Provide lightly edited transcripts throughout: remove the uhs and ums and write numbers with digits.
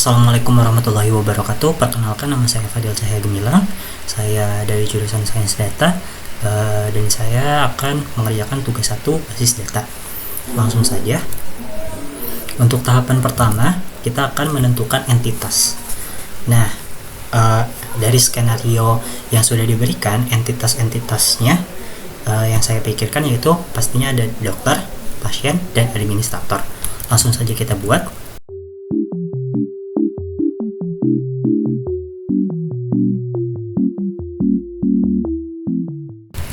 Assalamualaikum warahmatullahi wabarakatuh. Perkenalkan, nama saya Fadil Cahaya Gemilang. Saya dari jurusan Sains Data, dan saya akan mengerjakan tugas 1 basis data. Langsung saja. Untuk tahapan pertama, kita akan menentukan entitas. Nah, dari skenario yang sudah diberikan, entitas-entitasnya yang saya pikirkan yaitu pastinya ada dokter, pasien, dan administrator. Langsung saja kita buat.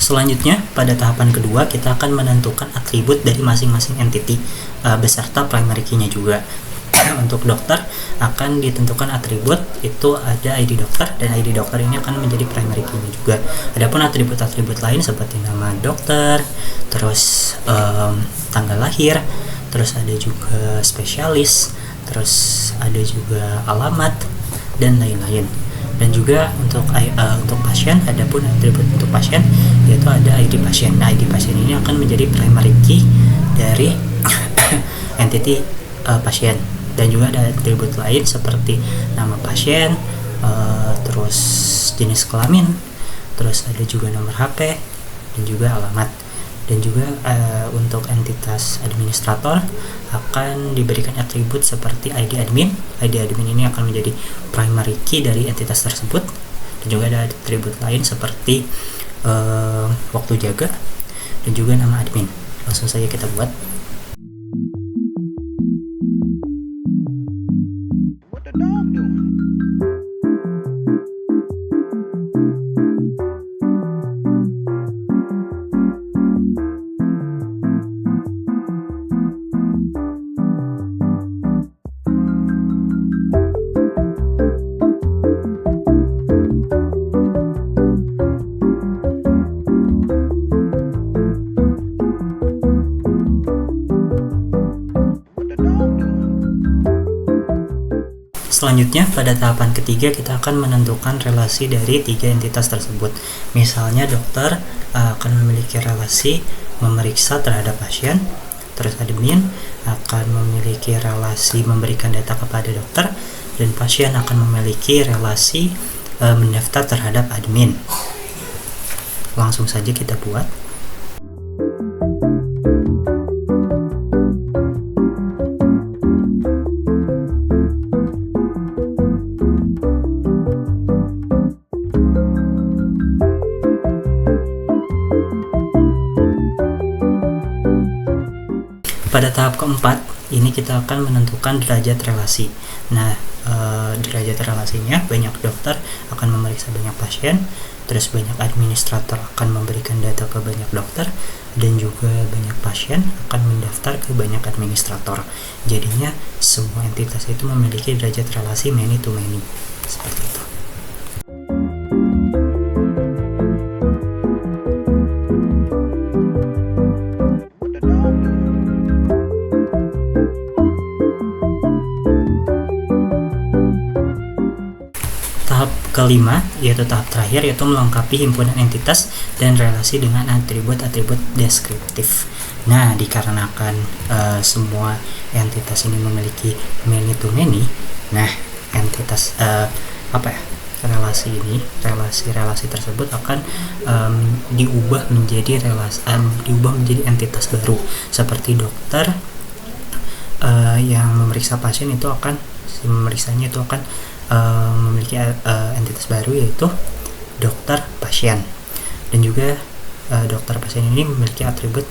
Selanjutnya, pada tahapan kedua, kita akan menentukan atribut dari masing-masing entity beserta primary key-nya juga. Untuk dokter akan ditentukan atribut, itu ada ID dokter, dan ID dokter ini akan menjadi primary key-nya juga. Adapun atribut-atribut lain seperti nama dokter, terus tanggal lahir, terus ada juga spesialis, terus ada juga alamat, dan lain-lain. Dan juga untuk pasien, adapun atribut untuk pasien yaitu ada ID pasien. Nah, ID pasien ini akan menjadi primary key dari entity pasien. Dan juga ada atribut lain seperti nama pasien, terus jenis kelamin, terus ada juga nomor HP, dan juga alamat. Dan juga untuk entitas administrator akan diberikan atribut seperti ID admin. ID admin ini akan menjadi primary key dari entitas tersebut. Dan juga ada atribut lain seperti waktu jaga dan juga nama admin. Langsung saja kita buat. Selanjutnya, pada tahapan ketiga kita akan menentukan relasi dari 3 entitas tersebut. Misalnya dokter akan memiliki relasi memeriksa terhadap pasien, terus admin akan memiliki relasi memberikan data kepada dokter, dan pasien akan memiliki relasi mendaftar terhadap admin. Langsung saja kita buat. Pada tahap keempat, ini kita akan menentukan derajat relasi. Nah, derajat relasinya banyak dokter akan memeriksa banyak pasien, terus banyak administrator akan memberikan data ke banyak dokter, dan juga banyak pasien akan mendaftar ke banyak administrator. Jadinya semua entitas itu memiliki derajat relasi many to many. Seperti itu. Tahap kelima, yaitu tahap terakhir, yaitu melengkapi himpunan entitas dan relasi dengan atribut-atribut deskriptif. Nah, dikarenakan semua entitas ini memiliki many to many, nah entitas relasi tersebut akan diubah menjadi entitas baru. Seperti dokter yang memeriksa pasien itu akan memiliki entitas baru yaitu dokter pasien. Dan juga dokter pasien ini memiliki atribut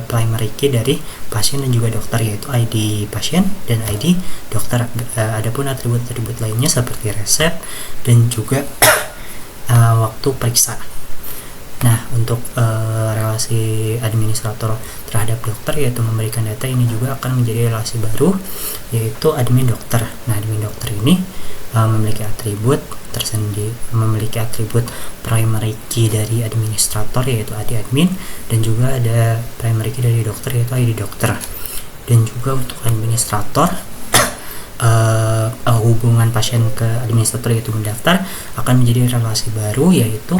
primary key dari pasien dan juga dokter, yaitu ID pasien dan ID dokter. Adapun atribut-atribut lainnya seperti resep dan juga waktu periksa. Nah, untuk relasi administrator terhadap dokter yaitu memberikan data, ini juga akan menjadi relasi baru yaitu admin dokter. Nah, admin dokter ini memiliki atribut tersendiri, memiliki atribut primary key dari administrator yaitu ID admin, dan juga ada primary key dari dokter yaitu ID dokter. Dan juga untuk administrator, hubungan pasien ke administrator yaitu mendaftar akan menjadi relasi baru yaitu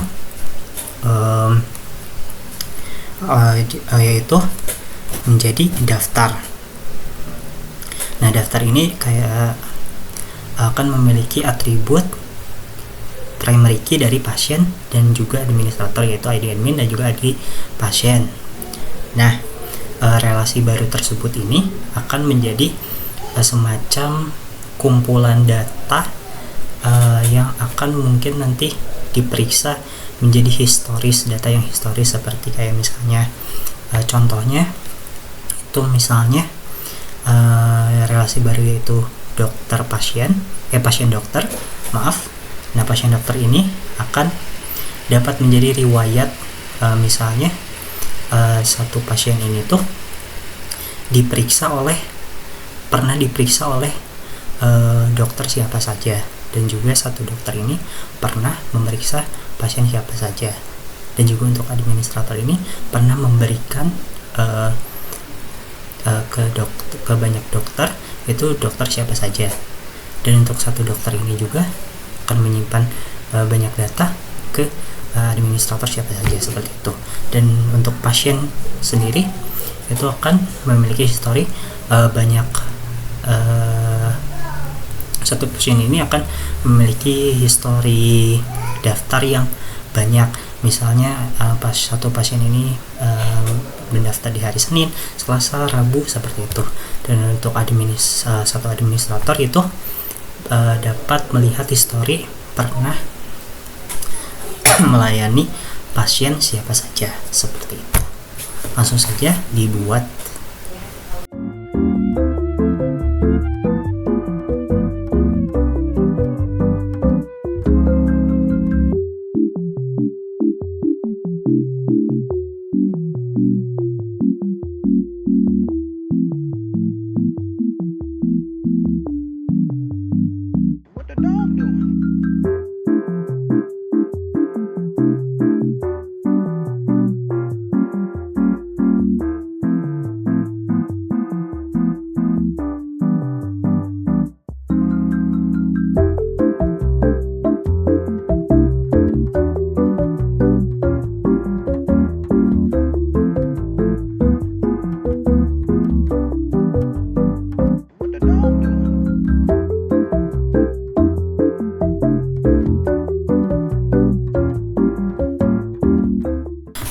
menjadi daftar. Nah, daftar ini kayak akan memiliki atribut primary key dari pasien dan juga administrator, yaitu ID admin dan juga ID pasien. Nah, relasi baru tersebut ini akan menjadi semacam kumpulan data yang akan mungkin nanti diperiksa menjadi historis, data yang historis, seperti kayak misalnya contohnya itu misalnya relasi baru yaitu dokter pasien dokter, maaf. Nah, pasien dokter ini akan dapat menjadi riwayat, misalnya satu pasien ini tuh pernah diperiksa oleh dokter siapa saja, dan juga satu dokter ini pernah memeriksa pasien siapa saja, dan juga untuk administrator ini pernah memberikan ke banyak dokter, itu dokter siapa saja. Dan untuk satu dokter ini juga akan menyimpan banyak data ke administrator siapa saja, seperti itu. Dan untuk pasien sendiri itu akan memiliki histori banyak, satu pasien ini akan memiliki histori daftar yang banyak. Misalnya pas satu pasien ini mendaftar di hari Senin, Selasa, Rabu, seperti itu. Dan untuk satu administrator itu dapat melihat histori pernah melayani pasien siapa saja, seperti itu. Langsung saja dibuat.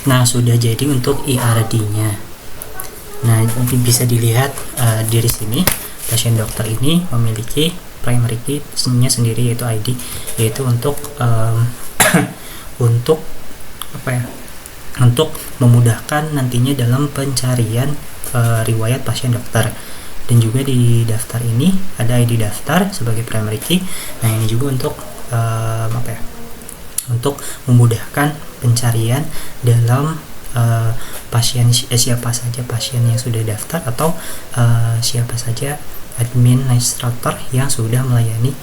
Nah, sudah jadi untuk IRD-nya. Nah, bisa dilihat dari sini pasien dokter ini memiliki primary key-nya sendiri, yaitu ID, yaitu untuk untuk memudahkan nantinya dalam pencarian riwayat pasien dokter. Dan juga di daftar ini ada ID daftar sebagai primary key. Nah, ini juga untuk untuk memudahkan pencarian dalam pasien, siapa saja pasien yang sudah daftar, atau siapa saja administrator yang sudah melayani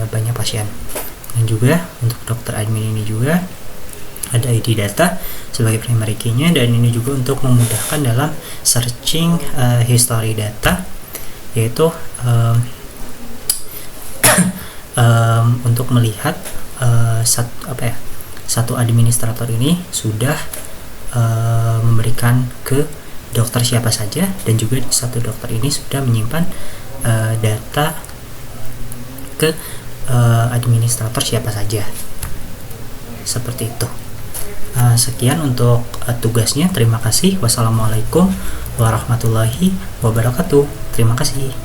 banyak pasien. Dan juga untuk dokter admin ini juga ada ID data sebagai primary key-nya, dan ini juga untuk memudahkan dalam searching history data, yaitu untuk melihat satu administrator ini sudah memberikan ke dokter siapa saja, dan juga satu dokter ini sudah menyimpan data ke administrator siapa saja, seperti itu. Sekian untuk tugasnya. Terima kasih. Wassalamualaikum warahmatullahi wabarakatuh. Terima kasih.